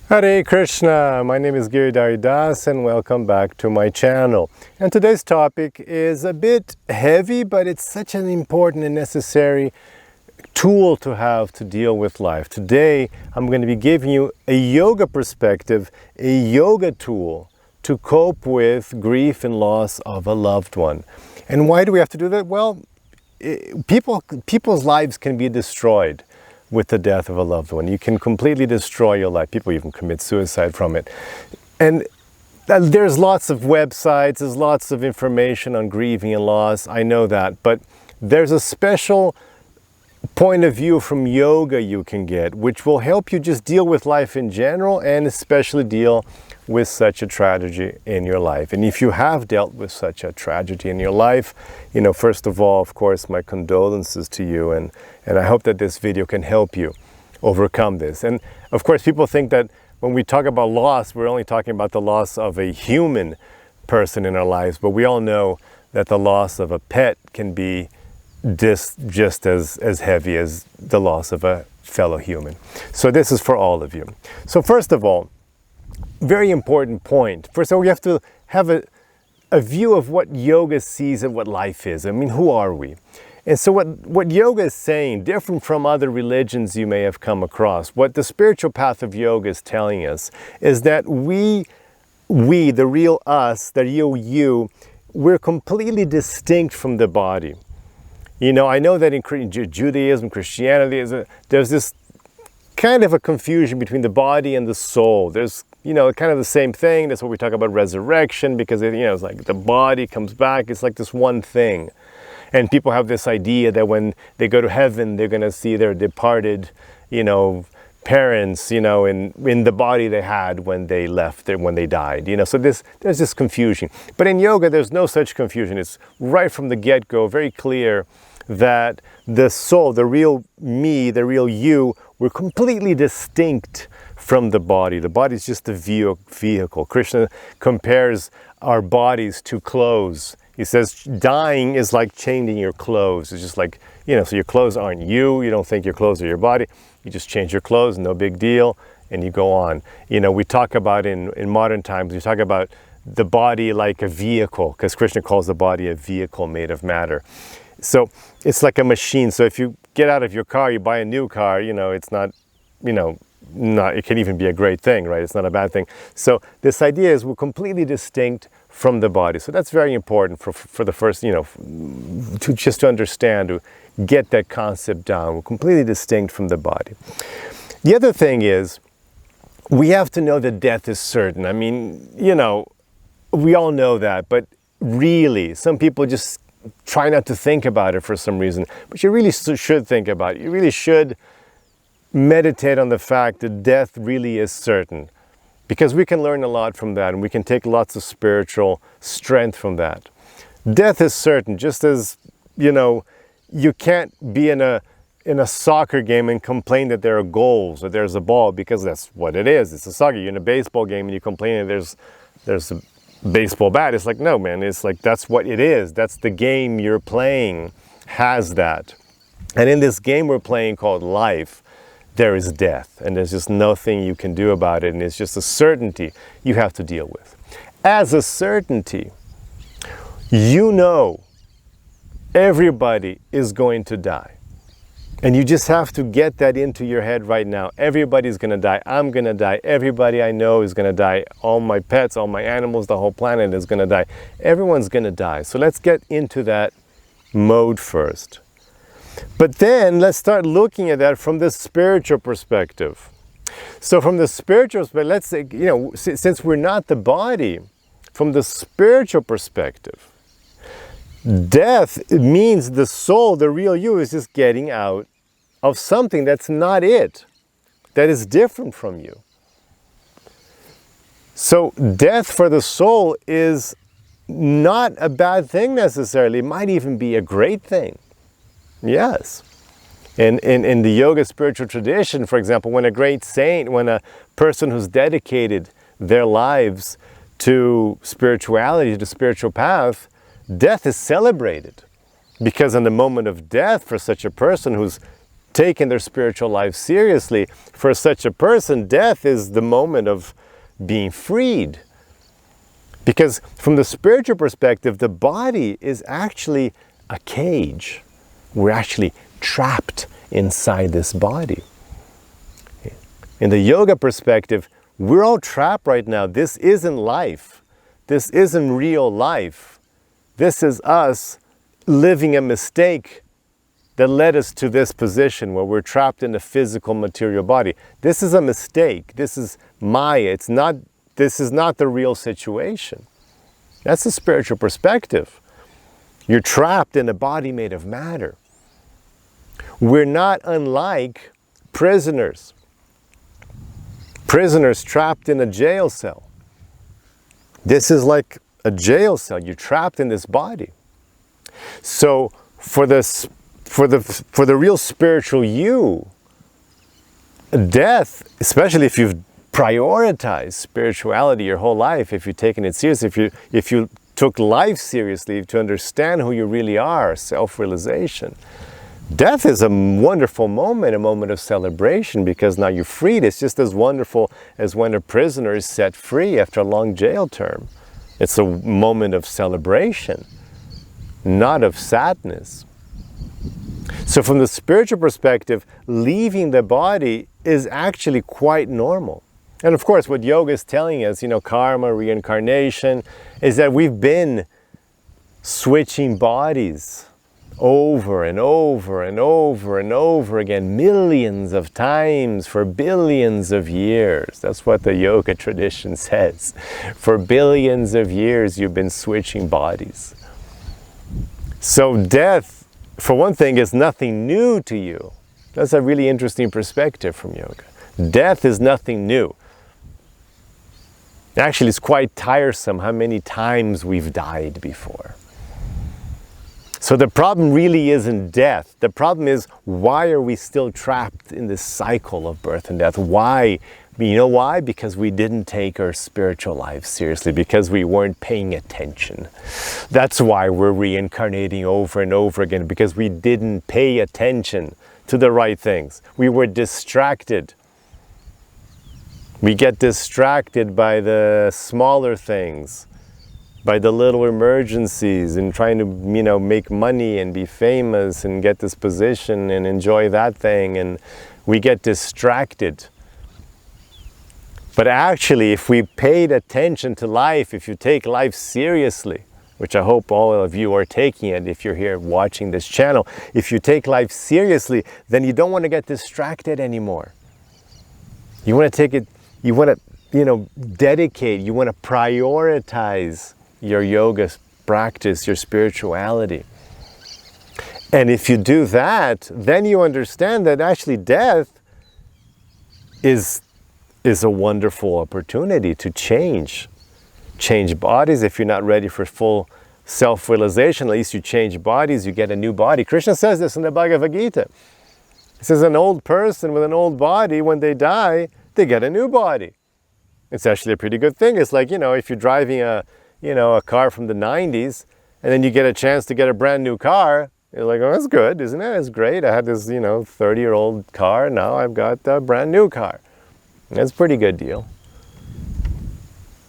Hare Krishna, my name is Giridhari Das and welcome back to my channel. And today's topic is a bit heavy, but it's such an important and necessary tool to have to deal with life. Today, I'm going to be giving you a yoga perspective, a yoga tool to cope with grief and loss of a loved one. And why do we have to do that? Well, people's lives can be destroyed with the death of a loved one. You can completely destroy your life. People even commit suicide from it. And there's lots of websites, there's lots of information on grieving and loss. I know that, but there's a special point of view from yoga you can get, which will help you just deal with life in general and especially deal with such a tragedy in your life. And if you have dealt with such a tragedy in your life, first of all, of course, my condolences to you, and I hope that this video can help you overcome this. And of course, people think that when we talk about loss, we're only talking about the loss of a human person in our lives, but we all know that the loss of a pet can be just as heavy as the loss of a fellow human. So this is for all of you. So first of all, very important point. First of all, we have to have a view of what yoga sees and what life is. I mean, who are we? And so what yoga is saying, different from other religions you may have come across, what the spiritual path of yoga is telling us is that we, the real us, the real you, we're completely distinct from the body. I know that in Judaism, Christianity, there's this kind of a confusion between the body and the soul. There's kind of the same thing. That's what we talk about resurrection, because it's like the body comes back. It's like this one thing. And people have this idea that when they go to heaven, they're going to see their departed, parents, in the body they had when they left, when they died. So there's this confusion. But in yoga, there's no such confusion. It's right from the get-go, very clear that the soul, the real me, the real you, we're completely distinct from the body. The body is just a vehicle. Krishna compares our bodies to clothes. He says dying is like changing your clothes. It's just like, so your clothes aren't you. You don't think your clothes are your body. You just change your clothes, no big deal, and you go on. We talk about in modern times, we talk about the body like a vehicle, because Krishna calls the body a vehicle made of matter. So it's like a machine. So if you get out of your car, you buy a new car, it's not, it can even be a great thing, right? It's not a bad thing. So this idea is we're completely distinct from the body. So that's very important for the first, to understand, to get that concept down. We're completely distinct from the body. The other thing is, we have to know that death is certain. I mean, we all know that, but really, some people just try not to think about it for some reason, but you really should think about it. You really should meditate on the fact that death really is certain, because we can learn a lot from that, and we can take lots of spiritual strength from that. Death is certain, just as, you can't be in a soccer game and complain that there are goals or there's a ball, because that's what it is. It's a soccer. You're in a baseball game and you complain that there's a baseball bat. It's like, no, man, it's like, that's what it is. That's the game you're playing, has that. And in this game we're playing called life, there is death, and there's just nothing you can do about it, and it's just a certainty you have to deal with. As a certainty, everybody is going to die. And you just have to get that into your head right now. Everybody's going to die. I'm going to die. Everybody I know is going to die. All my pets, all my animals, the whole planet is going to die. Everyone's going to die. So let's get into that mode first. But then let's start looking at that from the spiritual perspective. So from the spiritual perspective, let's say, since we're not the body, from the spiritual perspective, death means the soul, the real you, is just getting out of something that's not it, that is different from you. So death for the soul is not a bad thing necessarily. It might even be a great thing. Yes. In the yoga spiritual tradition, for example, when a great saint, when a person who's dedicated their lives to spirituality, to the spiritual path, death is celebrated, because in the moment of death for such a person who's taken their spiritual life seriously, for such a person, death is the moment of being freed. Because from the spiritual perspective, the body is actually a cage. We're actually trapped inside this body. In the yoga perspective, we're all trapped right now. This isn't life. This isn't real life. This is us living a mistake that led us to this position where we're trapped in a physical material body. This is a mistake. This is Maya. This is not the real situation. That's the spiritual perspective. You're trapped in a body made of matter. We're not unlike prisoners. Prisoners trapped in a jail cell. This is like a jail cell. You're trapped in this body. So for the real spiritual you, death, especially if you've prioritized spirituality your whole life, if you've taken it seriously, if you took life seriously to understand who you really are, self-realization, death is a wonderful moment, a moment of celebration, because now you're freed. It's just as wonderful as when a prisoner is set free after a long jail term. It's a moment of celebration, not of sadness. So from the spiritual perspective, leaving the body is actually quite normal. And of course, what yoga is telling us, karma, reincarnation, is that we've been switching bodies over and over and over and over again, millions of times for billions of years. That's what the yoga tradition says. For billions of years, you've been switching bodies. So death, for one thing, is nothing new to you. That's a really interesting perspective from yoga. Death is nothing new. Actually, it's quite tiresome how many times we've died before. So the problem really isn't death. The problem is, why are we still trapped in this cycle of birth and death? Why? You know why? Because we didn't take our spiritual life seriously, because we weren't paying attention. That's why we're reincarnating over and over again, because we didn't pay attention to the right things. We were distracted. We get distracted by the smaller things, by the little emergencies, and trying to, make money and be famous and get this position and enjoy that thing, and we get distracted. But actually, if we paid attention to life, if you take life seriously, which I hope all of you are taking it if you're here watching this channel, if you take life seriously, then you don't want to get distracted anymore. You want to take it, you want to, dedicate, you want to prioritize your yoga practice, your spirituality. And if you do that, then you understand that actually death is a wonderful opportunity to change bodies. If you're not ready for full self-realization, at least you change bodies, you get a new body. Krishna says this in the Bhagavad Gita. He says an old person with an old body, when they die, they get a new body. It's actually a pretty good thing. It's like, if you're driving a car from the 90s, and then you get a chance to get a brand new car, you're like, oh, that's good, isn't it? It's great. I had this, 30-year-old car. Now I've got a brand new car. That's a pretty good deal.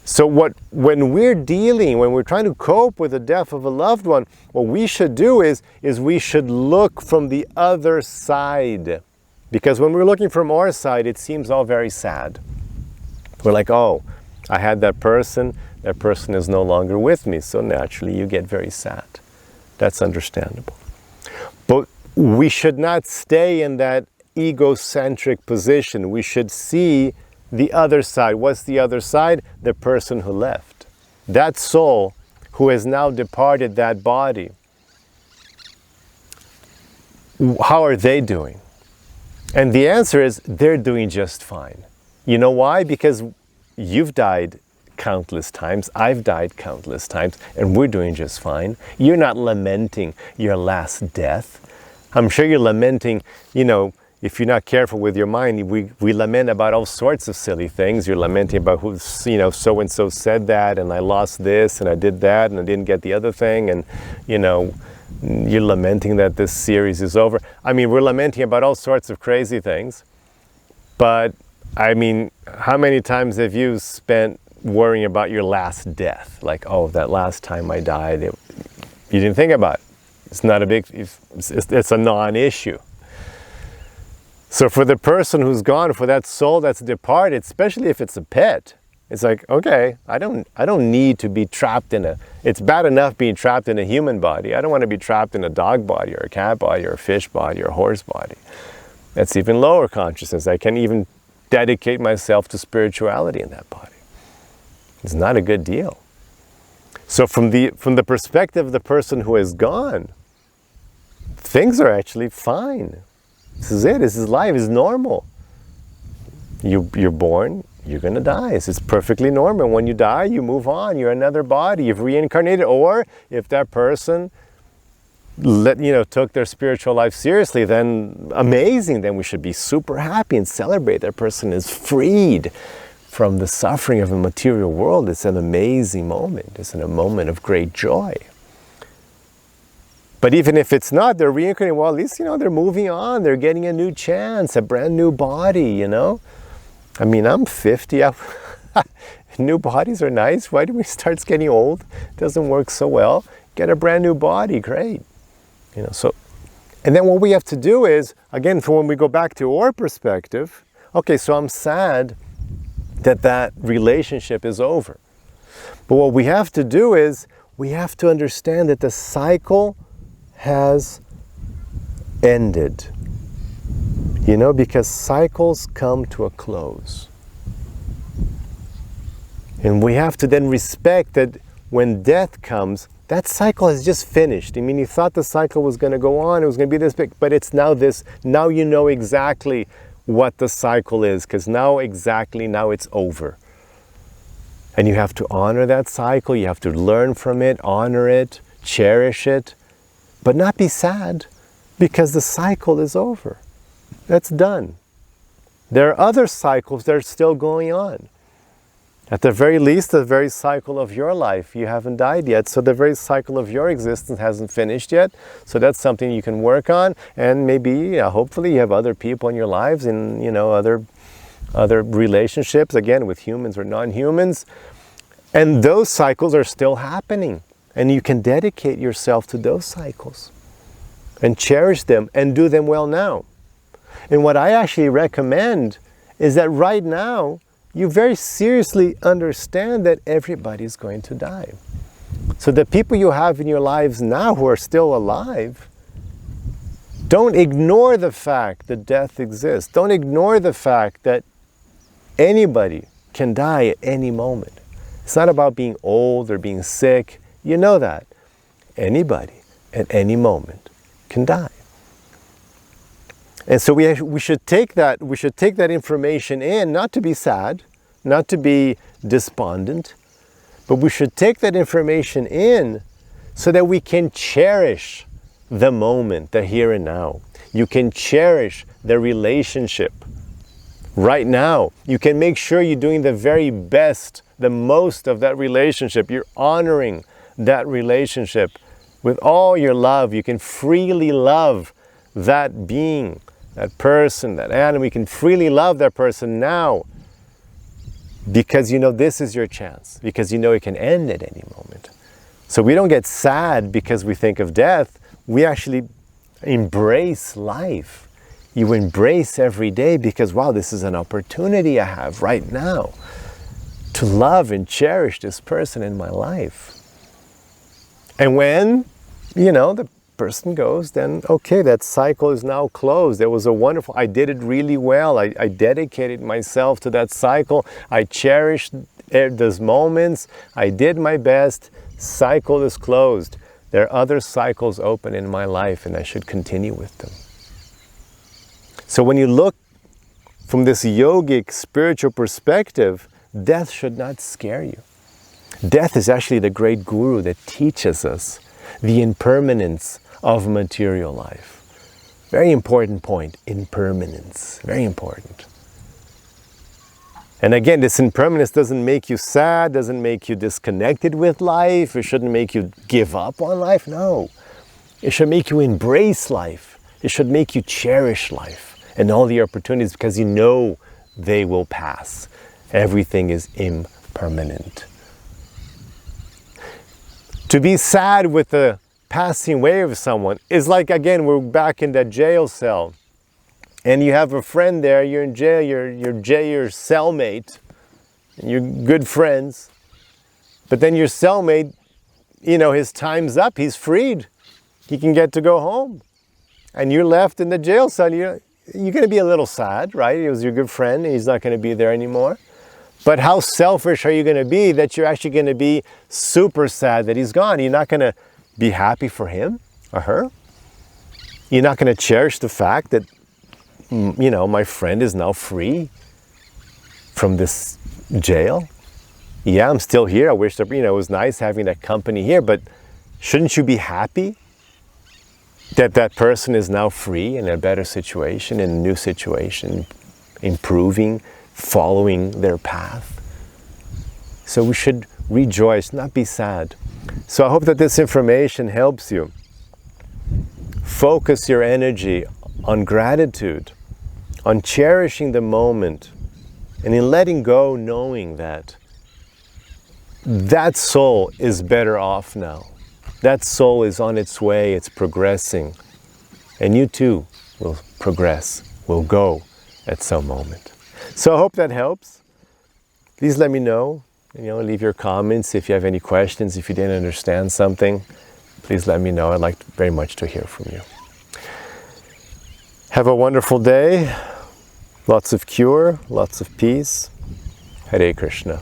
So when we're trying to cope with the death of a loved one, what we should do is we should look from the other side. Because when we're looking from our side, it seems all very sad. We're like, oh, I had that person is no longer with me, so naturally you get very sad. That's understandable. But we should not stay in that egocentric position. We should see the other side. What's the other side? The person who left. That soul who has now departed that body. How are they doing? And the answer is, they're doing just fine. You know why? Because you've died countless times, I've died countless times, and we're doing just fine. You're not lamenting your last death. I'm sure you're lamenting, if you're not careful with your mind, we lament about all sorts of silly things. You're lamenting about who, so-and-so said that, and I lost this, and I did that, and I didn't get the other thing, and, You're lamenting that this series is over. I mean, we're lamenting about all sorts of crazy things. But, I mean, how many times have you spent worrying about your last death? Like, oh, that last time I died, you didn't think about it. It's not a big, it's a non-issue. So for the person who's gone, for that soul that's departed, especially if it's a pet, it's like, okay, I don't need to be trapped in it's bad enough being trapped in a human body. I don't want to be trapped in a dog body or a cat body or a fish body or a horse body. That's even lower consciousness. I can even dedicate myself to spirituality in that body. It's not a good deal. So from the perspective of the person who is gone, things are actually fine. This is it. This is life. It's normal. You're born. You're going to die. It's perfectly normal. When you die, you move on. You're another body. You've reincarnated. Or if that person took their spiritual life seriously, then amazing. Then we should be super happy and celebrate. That person is freed from the suffering of the material world. It's an amazing moment. It's a moment of great joy. But even if it's not, they're reincarnating. Well, at least, they're moving on. They're getting a new chance, a brand new body, I mean, I'm 50. New bodies are nice. Why do we start getting old? It doesn't work so well. Get a brand new body, great. So, and then what we have to do is, again, when we go back to our perspective, okay, so I'm sad that relationship is over. But what we have to do is, we have to understand that the cycle has ended. Because cycles come to a close. And we have to then respect that when death comes, that cycle has just finished. I mean, you thought the cycle was going to go on, it was going to be this big, but it's now this. Now you know exactly what the cycle is, because now it's over. And you have to honor that cycle, you have to learn from it, honor it, cherish it, but not be sad, because the cycle is over. That's done. There are other cycles that are still going on. At the very least, the very cycle of your life, you haven't died yet, so the very cycle of your existence hasn't finished yet. So that's something you can work on, and maybe, hopefully, you have other people in your lives, in other relationships, again, with humans or non-humans, and those cycles are still happening, and you can dedicate yourself to those cycles, and cherish them, and do them well now. And what I actually recommend is that right now, you very seriously understand that everybody's going to die. So the people you have in your lives now who are still alive, don't ignore the fact that death exists. Don't ignore the fact that anybody can die at any moment. It's not about being old or being sick. You know that. Anybody at any moment can die. And so we should take that information in, not to be sad, not to be despondent, but we should take that information in so that we can cherish the moment, the here and now. You can cherish the relationship right now. You can make sure you're doing the very best, the most of that relationship. You're honoring that relationship with all your love. You can freely love that being, that person, that animal. You can freely love that person now, because this is your chance, because it can end at any moment. So we don't get sad because we think of death. We actually embrace life. You embrace every day because, wow, this is an opportunity I have right now to love and cherish this person in my life. And when, the person goes, then okay, that cycle is now closed. It was I did it really well. I dedicated myself to that cycle. I cherished those moments. I did my best. Cycle is closed. There are other cycles open in my life, and I should continue with them. So when you look from this yogic spiritual perspective, death should not scare you. Death is actually the great guru that teaches us the impermanence of material life. Very important point, impermanence, very important. And again, this impermanence doesn't make you sad, doesn't make you disconnected with life, it shouldn't make you give up on life, no. It should make you embrace life. It should make you cherish life and all the opportunities, because you know they will pass. Everything is impermanent. To be sad with the passing away of someone is like, again, we're back in that jail cell. And you have a friend there, you're in jail, your cellmate, and you're good friends. But then your cellmate, his time's up, he's freed. He can get to go home. And you're left in the jail cell. You're going to be a little sad, right? He was your good friend and he's not going to be there anymore. But how selfish are you going to be that you're actually going to be super sad that he's gone? You're not going to be happy for him or her. You're not going to cherish the fact that, my friend is now free from this jail. Yeah, I'm still here. I wish that, it was nice having that company here, but shouldn't you be happy that that person is now free in a better situation, in a new situation, improving, following their path? So we should rejoice, not be sad. So I hope that this information helps you. Focus your energy on gratitude, on cherishing the moment, and in letting go, knowing that that soul is better off now. That soul is on its way, it's progressing. And you too will progress, will go at some moment. So I hope that helps. Please let me know. Leave your comments if you have any questions, if you didn't understand something. Please let me know. I'd like very much to hear from you. Have a wonderful day. Lots of cure, lots of peace. Hare Krishna.